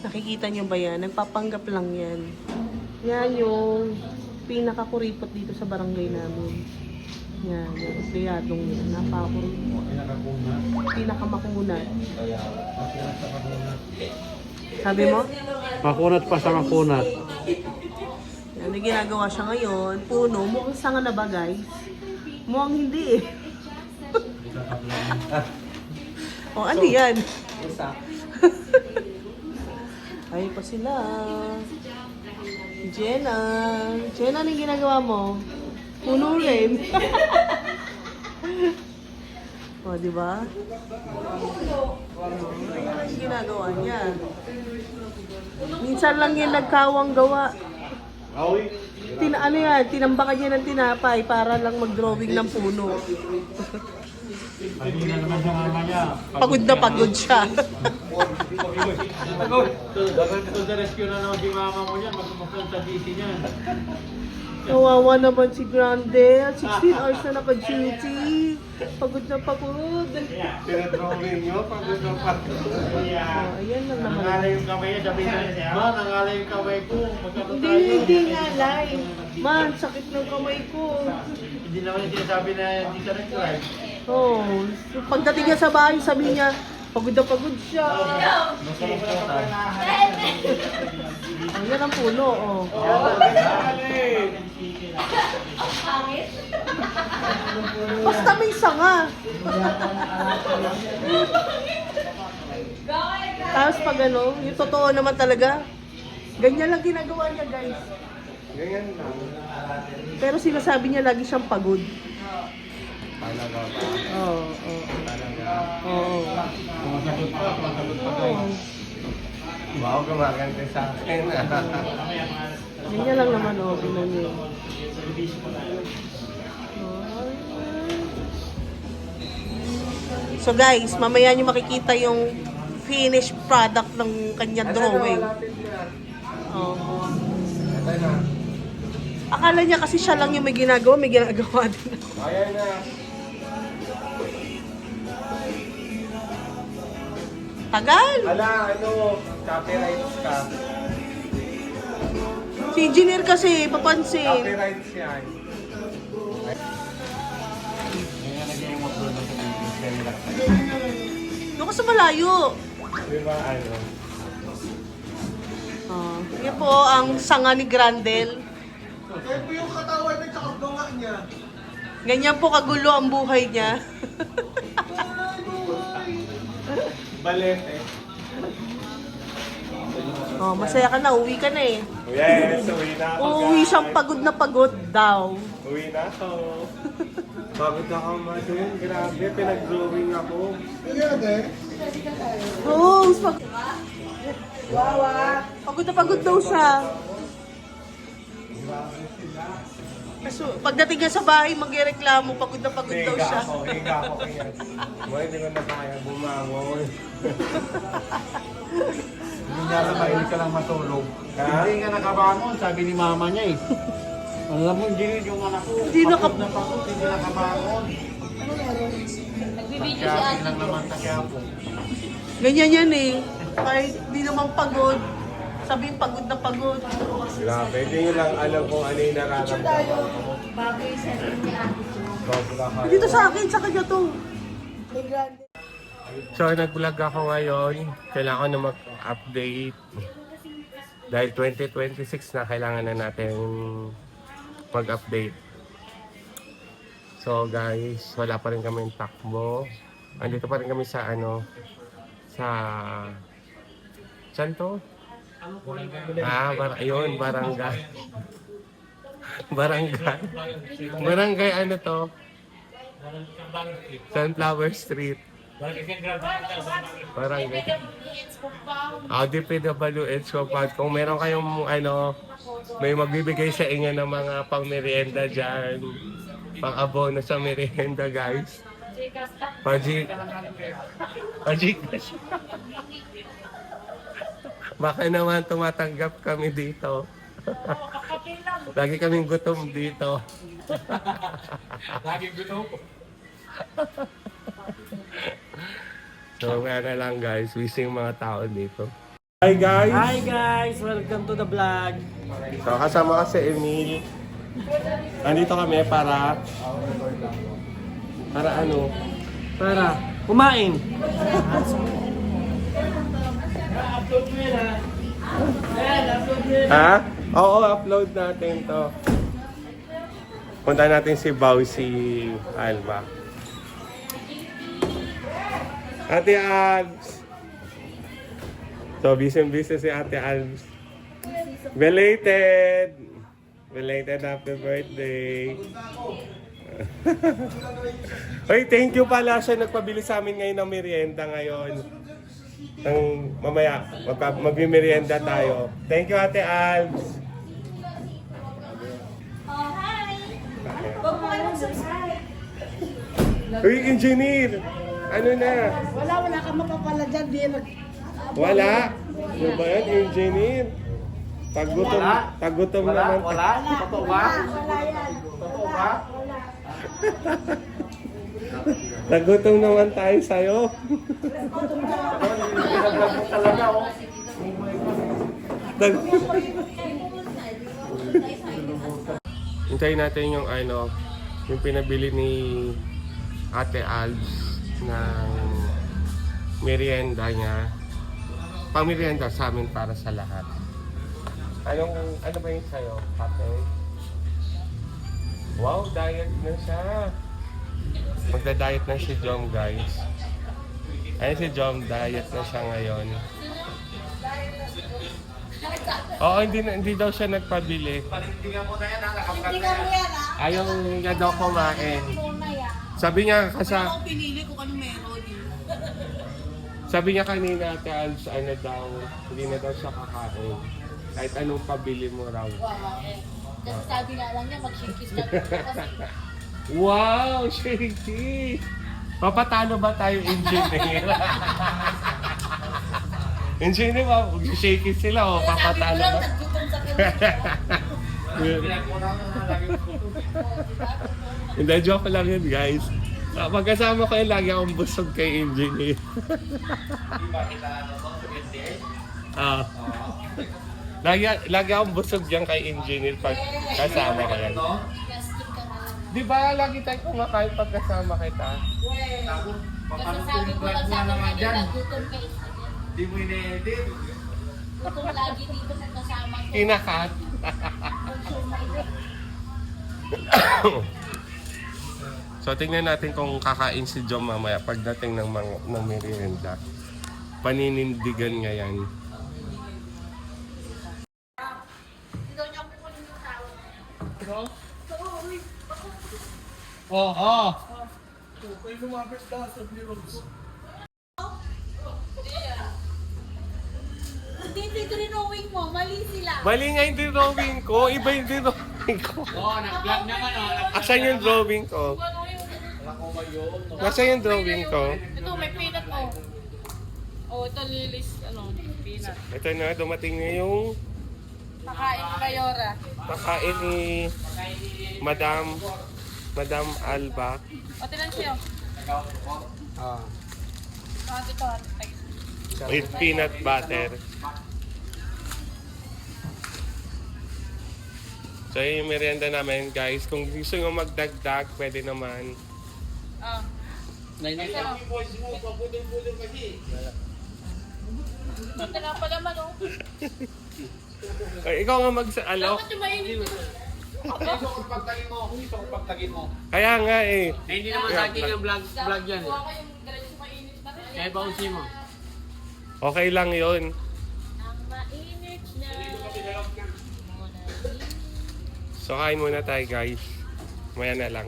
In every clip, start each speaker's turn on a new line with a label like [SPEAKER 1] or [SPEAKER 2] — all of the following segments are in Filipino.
[SPEAKER 1] Nakikita nyo ba yan? Nagpapanggap lang yan. Yan yung pinakakuripot dito sa barangay namin. Yan, yung empleyadong yan. Napakakuripot. Pinakamakunat. Sabi mo?
[SPEAKER 2] Makunat pa sa makunat.
[SPEAKER 1] Yan, may ginagawa siya ngayon. Puno. Mukhang sanga na ba, guys? Mukhang hindi eh. O, ano yan? Ay pa sila. Jenna. Jenna, anong ginagawa mo? Puno rin. O, di ba? Ang ginagawa niya. Minsan lang yan nagkawang gawa. Ano yan? Tinambakan niya ng tinapay para lang mag-drawing ng puno.
[SPEAKER 2] Hindi na naman siya mamaya.
[SPEAKER 1] Pagod na pagod siya.
[SPEAKER 2] Pagod. Dapat ito sa rescue na naman si mama mo yan. Magpupunta sa DC niyan.
[SPEAKER 1] Kawawa naman si Grande. 16 hours na naka-duty. Pagod na pagod.
[SPEAKER 2] Pinadrawing nyo, pagod na pagod.
[SPEAKER 1] Oh, ayan lang naman.
[SPEAKER 2] Nangalay yung kamay niya, sabi na niya. Ma, nangalay yung kamay ko. Magkano tayo?
[SPEAKER 1] Hindi ngalay. Man, sakit ng kamay ko.
[SPEAKER 2] Hindi naman yung sinasabi na hindi ka nag-drive.
[SPEAKER 1] Oh, pagdating niya sa bahay, sabi niya, pagod na pagod siya.
[SPEAKER 2] Masarap po tayo.
[SPEAKER 1] Oh, yan ang puno, oh. Basta may sanga. Tapos pag ano, yung totoo naman talaga, ganyan lang ginagawa niya, guys.
[SPEAKER 2] Ganyan lang.
[SPEAKER 1] Pero sinasabi niya lagi siyang pagod.
[SPEAKER 2] Talaga ba?
[SPEAKER 1] Oo, oo. Oo.
[SPEAKER 2] Sumasagot pa
[SPEAKER 1] Oo.
[SPEAKER 2] Wow, gumaganda sa akin.
[SPEAKER 1] Ganyan lang naman, oh, bilang niyo. So guys, mamaya niyo makikita yung finished product ng kanyang drawing. Oh. Akala niya kasi siya lang yung may ginagawa din ako.
[SPEAKER 2] Ayan na.
[SPEAKER 1] Tagal!
[SPEAKER 2] Ala, copyrights ka.
[SPEAKER 1] Si engineer kasi, papansin.
[SPEAKER 2] Copyrights yan. Ngayon nag-i-emote doon sa video.
[SPEAKER 1] Doon ka sa malayo.
[SPEAKER 2] Di ba,
[SPEAKER 1] Oh, yan po ang sanga ni Grandel.
[SPEAKER 3] Kaya po yung katawan niya tsaka bunga niya.
[SPEAKER 1] Ganyan po kagulo ang buhay niya.
[SPEAKER 2] Balet eh.
[SPEAKER 1] Oh, masaya ka na, uwi ka na eh.
[SPEAKER 2] Yes, uwi na ako.
[SPEAKER 1] Uuwi siyang pagod na pagod daw.
[SPEAKER 2] Uwi na ako. Pagod ako madun. Grabe, pinag-drawing ako.
[SPEAKER 1] Rose, pagod na pagod daw siya. Kaso, pagdating niya sa bahay, magreklamo, pagod na pagod daw siya.
[SPEAKER 2] Higa ako kaya. Boy, hindi ko na kaya bumangon.
[SPEAKER 4] Hindi nga na mahilig ka lang matulog.
[SPEAKER 2] Ha?
[SPEAKER 4] Hindi nga nakabangon, sabi ni mama niya eh. Alam mo, hindi yung anak ko.
[SPEAKER 1] Hindi
[SPEAKER 4] Pagod na pagod, hindi nakabangon.
[SPEAKER 5] Nagbibideo si
[SPEAKER 4] Kaya
[SPEAKER 5] ate.
[SPEAKER 4] lang naman sa Quiapo.
[SPEAKER 1] Ganyan yan eh. Kahit di naman pagod, sabihin pagod na pagod.
[SPEAKER 2] Grabe, hindi nyo lang alam kung ano yung nararamdaman ko.
[SPEAKER 5] Bago yung setting ni ate ko.
[SPEAKER 2] Sobra kayo.
[SPEAKER 1] Dito sa akin, sa kanya to.
[SPEAKER 2] So, nag-vlog ako ngayon. Kailangan ko na mag-update. Dahil 2026 na, kailangan na natin mag-update. So, guys, wala pa rin kami takbo. Andito pa rin kami sa saan to? Ayun, barangay. Barangay ano to? Sunflower Street. Barangay. DPWH compound. Kung meron kayong may magbibigay sa inyo ng mga pang-merienda dyan, pang-abono sa merienda, guys. Pagcash. Baka naman tumatanggap kami dito. Lagi kaming gutom dito.
[SPEAKER 4] Lagi gusto ko.
[SPEAKER 2] So, nga na lang guys, wishing mga tao dito. Hi guys!
[SPEAKER 4] Hi guys! Welcome to the vlog.
[SPEAKER 2] So kasama ka si Emil. Andito kami para ano?
[SPEAKER 4] Para kumain.
[SPEAKER 2] Ha? Oo, upload natin to. Punta natin si Bausi Alba. Ate Albs! So, busy si Ate Albs. Belated! Belated happy birthday! Hoy, thank you pala siya nagpabili sa amin ngayon ng merienda ngayon. Mamaya, magmimerienda tayo. Thank you, Ate Albs!
[SPEAKER 5] Oh, hi! Huwag mo kayong subscribe.
[SPEAKER 2] Uy, engineer! Ano na?
[SPEAKER 6] Wala ka mapapala dyan, di na.
[SPEAKER 2] Wala! Ano ba yan, engineer? Tagutom naman.
[SPEAKER 4] Wala? Totoo ba?
[SPEAKER 6] Wala yan.
[SPEAKER 4] Totoo ba?
[SPEAKER 2] Tagutom naman tayo sa'yo.
[SPEAKER 4] Pinablog mo talaga oh.
[SPEAKER 2] Hintayin natin yung yung pinabili ni Ate Albs ng merienda niya. Pang-merienda sa amin para sa lahat. Ano ba yung sa'yo, Ate? Wow, diet na siya. Magda-diet na si Jom, guys. Ayun si Jom, diet na siya ngayon. Oo, hindi daw siya nagpabili.
[SPEAKER 5] Hindi ka mo yan, ha?
[SPEAKER 2] Ayaw niya daw kumain.
[SPEAKER 5] Muna yan.
[SPEAKER 2] Sabi niya
[SPEAKER 1] Ako pinili kung ano meron.
[SPEAKER 2] sabi niya kanina, Ate Albs, hindi na daw siya kakain. Kahit anong pabili mo raw.
[SPEAKER 5] Wow, eh. Kasi sabi nga lang niya, mag-shakis lang. Kasi,
[SPEAKER 2] Wow, shaky! Papatalo ba tayo, engineer? Engineer ba? Shaky sila, o papatalo ba?
[SPEAKER 5] naggutom sa
[SPEAKER 2] Hindi, joke lang yun, guys. Pagkasama ko yun, lagi akong busog kay engineer. Lagi akong busog dyan kay engineer pag kasama ko yan.
[SPEAKER 5] Plastic ka na lang.
[SPEAKER 2] Di ba lagi tayo kumakain pag kasama kita?
[SPEAKER 5] Kasi sabi ko lang sa akin kanina, gutom ka isa.
[SPEAKER 3] Di mo ine-edit.
[SPEAKER 5] Gutom lagi dito kung kasama ko.
[SPEAKER 2] Kinakat. So tingnan natin kung kakain si Jom mamaya pagdating ng merienda. Paninindigan nga yan.
[SPEAKER 4] Oo.
[SPEAKER 3] May lumapit na sa Rose.
[SPEAKER 5] Hindi drawing mo, mali sila.
[SPEAKER 2] Mali nga yung drawing ko. Iba yung drawing ko.
[SPEAKER 4] Oo, nag-vlog naman oh.
[SPEAKER 2] Asan yung drawing ko? Nasaan yung drawing ko?
[SPEAKER 7] Ito, may peanut oh. Oh, ito lilis, peanut.
[SPEAKER 2] Ito na, dumating na yung
[SPEAKER 7] Pakain ni Mayora.
[SPEAKER 2] pakain ni Madam Alba.
[SPEAKER 7] O, tinan siya.
[SPEAKER 4] Ah.
[SPEAKER 7] Ito,
[SPEAKER 2] With peanut butter. So yun yung merienda namin, guys. Kung gusto nyo magdagdag, pwede naman.
[SPEAKER 7] Ah.
[SPEAKER 4] Nainailang yung voice mo, papudol-pudol kasi.
[SPEAKER 7] Ito na pala man oh.
[SPEAKER 2] Ay, ikaw nga mag-alok.
[SPEAKER 7] Bakit yung mainit?
[SPEAKER 4] Gusto ko pagtagin mo, gusto ko pagtagin mo.
[SPEAKER 2] Kaya nga eh.
[SPEAKER 4] Eh, hindi naman sa akin yung vlog yan eh.
[SPEAKER 7] Kuha ko yung diretso mainit na rin.
[SPEAKER 4] Kaya bouncy mo.
[SPEAKER 2] Okay lang yun.
[SPEAKER 5] Ang mainit na.
[SPEAKER 2] So kain muna tayo, guys. Maya na lang.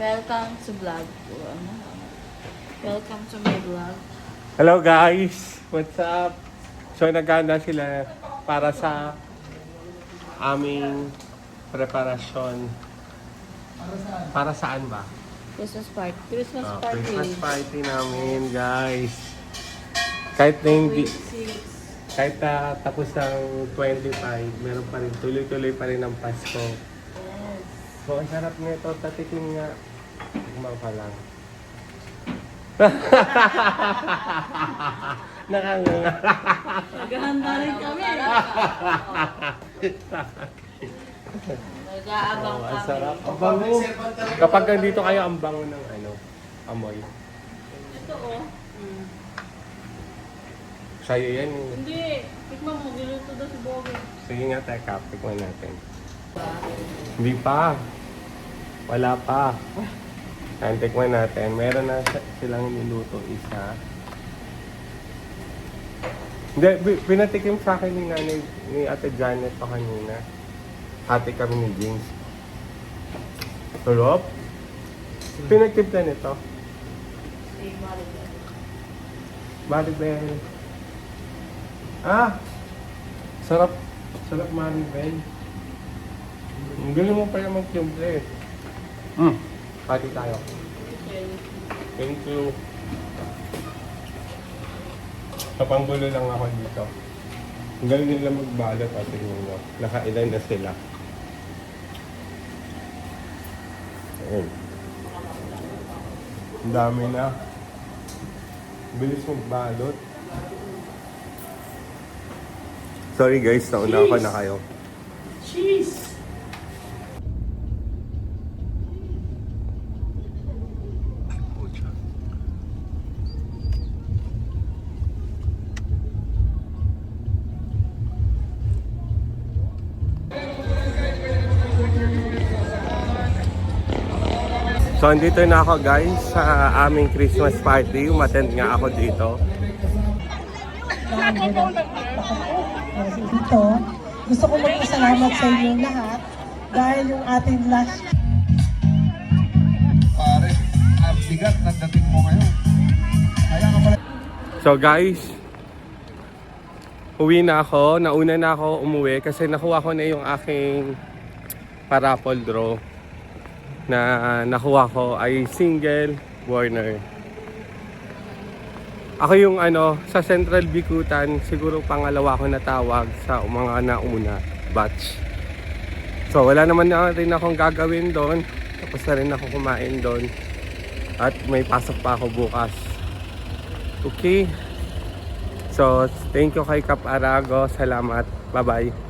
[SPEAKER 5] Welcome to vlog ko. Welcome to my vlog.
[SPEAKER 2] Hello, guys. What's up? So naganda sila para sa aming preparasyon. Para saan ba?
[SPEAKER 5] Christmas party. Christmas
[SPEAKER 2] Oh,
[SPEAKER 5] party.
[SPEAKER 2] Christmas party namin, guys. Kahit na hindi, kahit na tapos ng 25, meron pa rin, tuloy-tuloy pa rin ang Pasko. So, ang sarap nito, tatikin nga. Tikman pa lang. Nakanganga.
[SPEAKER 5] Naghahanda rin kami. Nag-aabang
[SPEAKER 2] Oh, ang
[SPEAKER 5] kami.
[SPEAKER 2] sarap. Ang bango. Kapag nandito kayo, ang bango ng amoy.
[SPEAKER 7] Ito oh.
[SPEAKER 2] Sa'yo yan. eh.
[SPEAKER 7] Hindi. Tikman mo, giluto daw si Boge.
[SPEAKER 2] Sige nga, teka. Tikman natin. Hindi pa. Wala pa. Ayan, tikman natin. Meron na silang niluto isa. Hindi, pinatikim sa akin ni Ate Janet pa kanina. Hati kami ni James. Sarap. Pinagtimpla nito.
[SPEAKER 5] Si Maribel.
[SPEAKER 2] Maribel. Ah! Sarap. Sarap Maribel. Ang galing mo pala magtimpla eh. Pati tayo. Thank you. Kapanggulo lang ako dito. Ang galing nila magbalot at tingin mo. Nakailan na sila. Ayun. Ang dami na. Bilis magbalot. Sorry guys, nauna ako na kayo.
[SPEAKER 6] Cheese!
[SPEAKER 2] So, andito na ako guys sa aming Christmas party. Umattend nga ako dito.
[SPEAKER 6] Dito, gusto ko magpasalamat sa inyo lahat dahil yung ating last
[SPEAKER 3] Pare, ang bigat ng dating mo ngayon. Kaya ka pala.
[SPEAKER 2] So guys, uwi na ako. Nauna na ako umuwi kasi nakuha ko na yung aking parapol draw na nakuha ko ay single Warner. Ako yung sa Central Bikutan, siguro pangalawa ko natawag sa mga nauna batch. So wala naman na rin akong gagawin doon. Tapos na rin ako kumain doon. At may pasok pa ako bukas. Okay. So thank you kay Kap Arago. Salamat. Bye-bye.